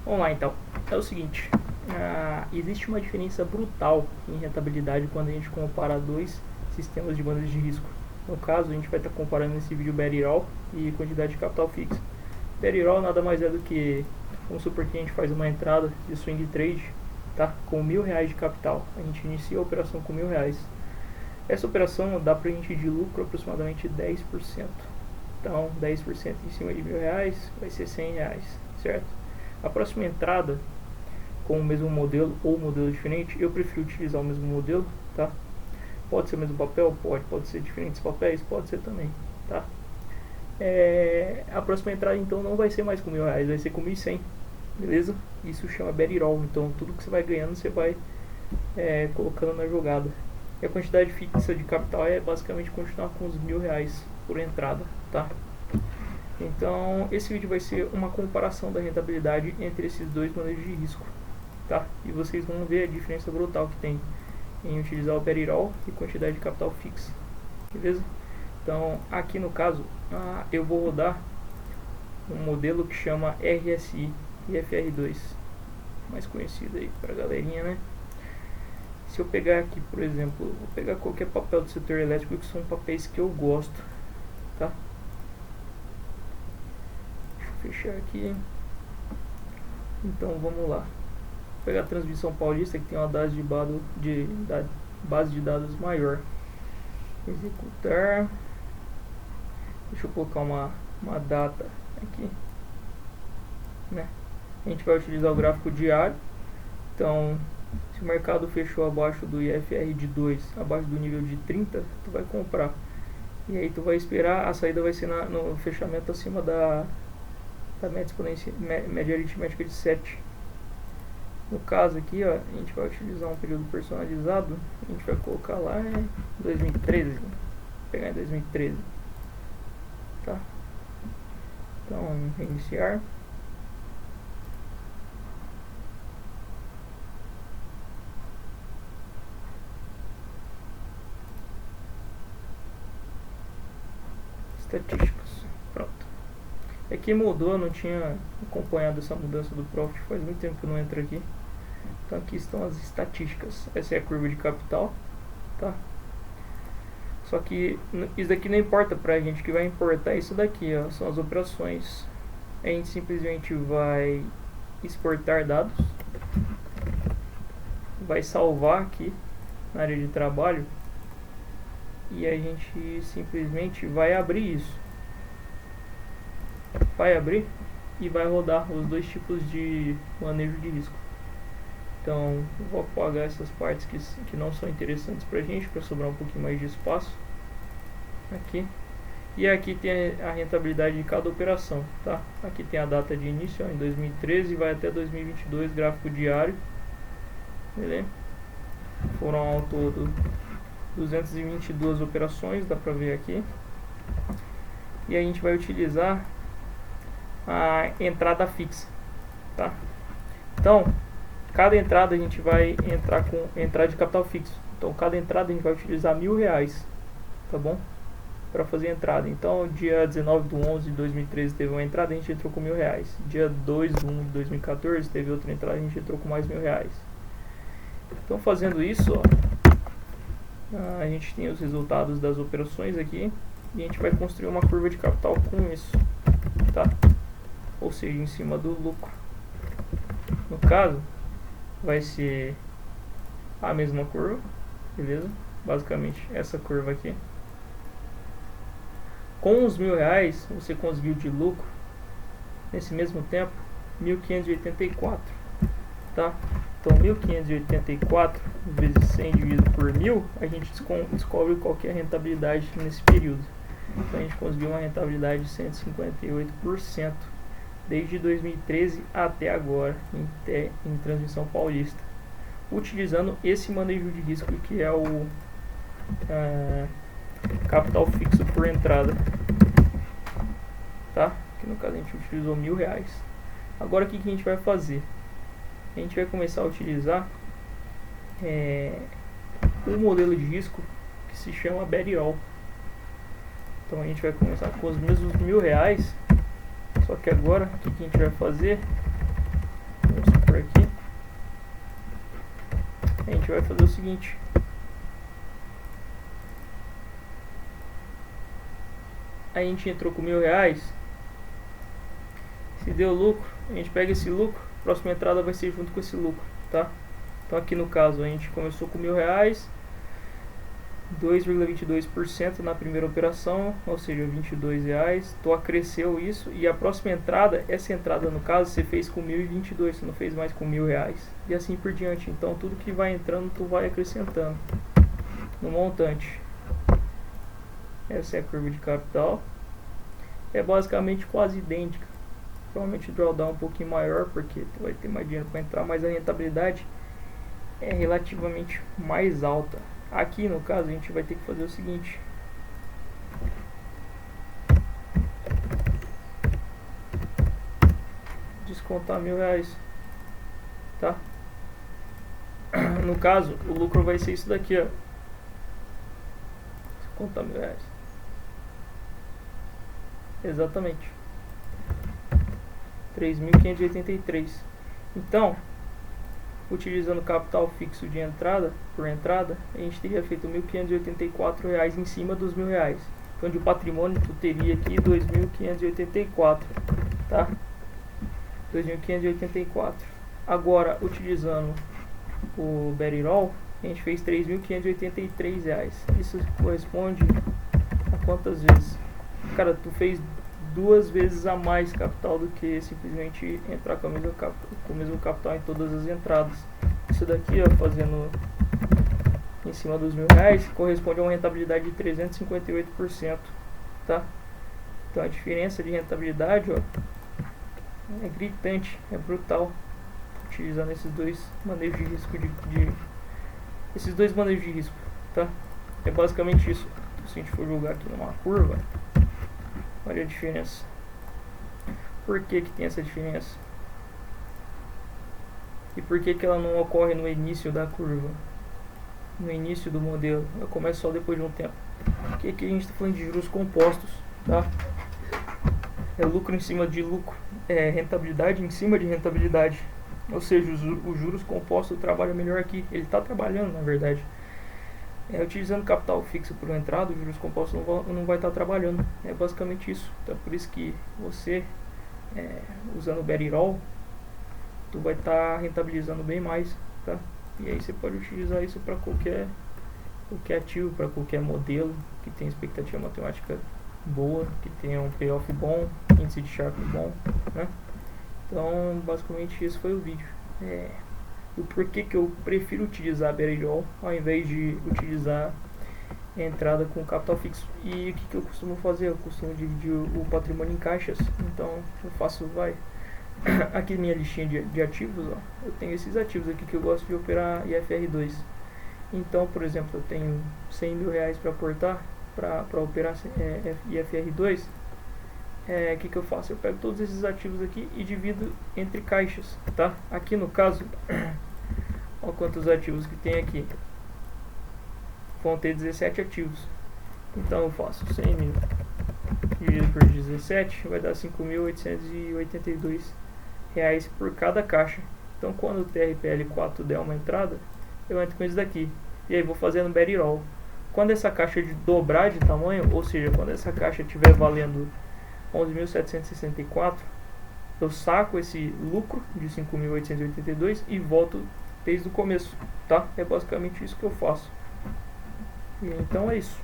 Vamos lá então. É o seguinte, existe uma diferença brutal em rentabilidade quando a gente compara dois sistemas de bandas de risco. No caso, a gente vai estar comparando nesse vídeo Beryl e quantidade de capital fixa. Beryl nada mais é do que, vamos supor que a gente faz uma entrada de swing trade, tá? Com R$1.000 de capital. A gente inicia a operação com R$1.000. Essa operação dá pra gente de lucro aproximadamente 10%. Então, 10% em cima de R$1.000 vai ser R$100, certo? A próxima entrada com o mesmo modelo ou modelo diferente, eu prefiro utilizar o mesmo modelo, tá? Pode ser o mesmo papel? Pode ser diferentes papéis? Pode ser também, tá? A próxima entrada então não vai ser mais com R$1.000, vai ser com 1.100, beleza? Isso chama Betting Roll, então tudo que você vai ganhando você vai colocando na jogada. E a quantidade fixa de capital é basicamente continuar com os R$1.000 por entrada, tá? Então esse vídeo vai ser uma comparação da rentabilidade entre esses dois manejos de risco, tá? E vocês vão ver a diferença brutal que tem em utilizar o Betting Roll e quantidade de capital fixa, beleza? Então aqui no caso eu vou rodar um modelo que chama RSI e FR2, mais conhecido aí pra galerinha, né? Se eu pegar aqui, por exemplo, vou pegar qualquer papel do setor elétrico, que são papéis que eu gosto, tá? Deixa eu fechar aqui. Então vamos lá. Vou pegar a Transmissão Paulista, que tem uma base de dados maior. Executar. Deixa eu colocar uma data aqui, né? A gente vai utilizar o gráfico diário. Então, se o mercado fechou abaixo do IFR de 2, abaixo do nível de 30, tu vai comprar. E aí tu vai esperar, a saída vai ser no fechamento acima da média aritmética de 7. No caso aqui, ó, a gente vai utilizar um período personalizado. A gente vai colocar lá em 2013. Vou pegar em 2013. Tá? Então, reiniciar. Estatísticas. Pronto. Aqui mudou, eu não tinha acompanhado essa mudança do Profit, faz muito tempo que eu não entro aqui. Então aqui estão as estatísticas. Essa é a curva de capital, tá? Só que isso daqui não importa pra gente, que vai importar isso daqui, ó, são as operações. A gente simplesmente vai exportar dados, vai salvar aqui na área de trabalho e a gente simplesmente vai abrir isso. Vai abrir e vai rodar os dois tipos de manejo de risco. Então eu vou apagar essas partes que não são interessantes pra gente, para sobrar um pouquinho mais de espaço aqui. E aqui tem a rentabilidade de cada operação, tá? Aqui tem a data de início, ó, em 2013 e vai até 2022, gráfico diário, beleza? Foram ao todo 222 operações, dá pra ver aqui. E a gente vai utilizar a entrada fixa, tá? Então, cada entrada a gente vai entrar com entrada de capital fixo. Então, cada entrada a gente vai utilizar R$1.000, tá bom? Para fazer a entrada. Então, dia 19 de 11 de 2013 teve uma entrada, a gente entrou com R$1.000. Dia 2 de 1 de 2014 teve outra entrada, a gente entrou com mais R$1.000. Então, fazendo isso, ó, a gente tem os resultados das operações aqui e a gente vai construir uma curva de capital com isso, tá? Ou seja, em cima do lucro. No caso, vai ser a mesma curva, beleza? Basicamente essa curva aqui. Com os R$1.000 você conseguiu de lucro nesse mesmo tempo 1.584, tá? Então 1.584 vezes 100 dividido por 1.000, a gente descobre qual que é a rentabilidade nesse período. Então a gente conseguiu uma rentabilidade de 158% desde 2013 até agora em Transmissão Paulista, utilizando esse manejo de risco que é o capital fixo por entrada, tá? Que no caso a gente utilizou R$1.000. Agora o que a gente vai fazer? A gente vai começar a utilizar um modelo de risco que se chama Beryl. Então a gente vai começar com os mesmos R$1.000, só que agora o que a gente vai fazer? gente vai fazer o seguinte. Aí a gente entrou com R$1.000. Se deu lucro, a gente pega esse lucro, a próxima entrada vai ser junto com esse lucro, tá? Então aqui no caso a gente começou com R$1.000, 2,22% na primeira operação, ou seja, R$22. Tu acresceu isso e a próxima entrada, essa entrada no caso você fez com 1.022, você não fez mais com R$1.000 e assim por diante. Então tudo que vai entrando tu vai acrescentando no montante. Essa é a curva de capital, é basicamente quase idêntica. Provavelmente o drawdown um pouquinho maior porque tu vai ter mais dinheiro para entrar, mas a rentabilidade é relativamente mais alta. Aqui no caso a gente vai ter que fazer o seguinte: descontar R$1.000, tá? No caso o lucro vai ser isso daqui, ó. Descontar R$1.000, exatamente 3.583. Então, utilizando capital fixo de entrada por entrada, a gente teria feito R$1.584 em cima dos R$1.000. Então de patrimônio tu teria aqui 2.584, tá? 2.584. Agora, utilizando o Betterol, a gente fez R$3.583. Isso corresponde a quantas vezes? Cara, tu fez 2 vezes a mais capital do que simplesmente entrar com o mesmo capital em todas as entradas. Isso daqui, ó, fazendo em cima dos R$1.000, corresponde a uma rentabilidade de 358%, tá? Então a diferença de rentabilidade, ó, é gritante, é brutal, utilizando esses dois manejos de risco esses dois manejos de risco, tá? É basicamente isso. Se a gente for jogar aqui numa curva, olha a diferença. Por que que tem essa diferença? E por que que ela não ocorre no início da curva? No início do modelo? Ela começa só depois de um tempo. Porque aqui a gente está falando de juros compostos, tá? É lucro em cima de lucro. É rentabilidade em cima de rentabilidade. Ou seja, os juros compostos trabalham melhor aqui. Ele está trabalhando, na verdade. Utilizando capital fixo por entrada, os juros compostos não vai estar trabalhando. É basicamente isso. Então por isso que você, usando o Betterol, tu vai estar rentabilizando bem mais, tá? E aí você pode utilizar isso para qualquer ativo, para qualquer modelo que tenha expectativa matemática boa, que tenha um payoff bom, índice de Sharpe bom, né? Então basicamente esse foi o vídeo. O porquê que eu prefiro utilizar Betterol ao invés de utilizar a entrada com capital fixo. E o que eu costumo fazer? Eu costumo dividir o patrimônio em caixas. Então eu faço, aqui minha listinha de ativos, ó, eu tenho esses ativos aqui que eu gosto de operar IFR2. Então, por exemplo, eu tenho R$100.000 para aportar para operar IFR2. O que eu faço? Eu pego todos esses ativos aqui e divido entre caixas, tá? Aqui no caso, olha quantos ativos que tem aqui. Vão ter 17 ativos. Então eu faço 100 mil dividido por 17, vai dar R$5.882 por cada caixa. Então quando o TRPL4 der uma entrada, eu entro com isso daqui. E aí vou fazendo Betterol. Quando essa caixa dobrar de tamanho, ou seja, quando essa caixa estiver valendo 11.764, eu saco esse lucro de 5.882 e volto desde o começo, tá? É basicamente isso que eu faço. E então é isso.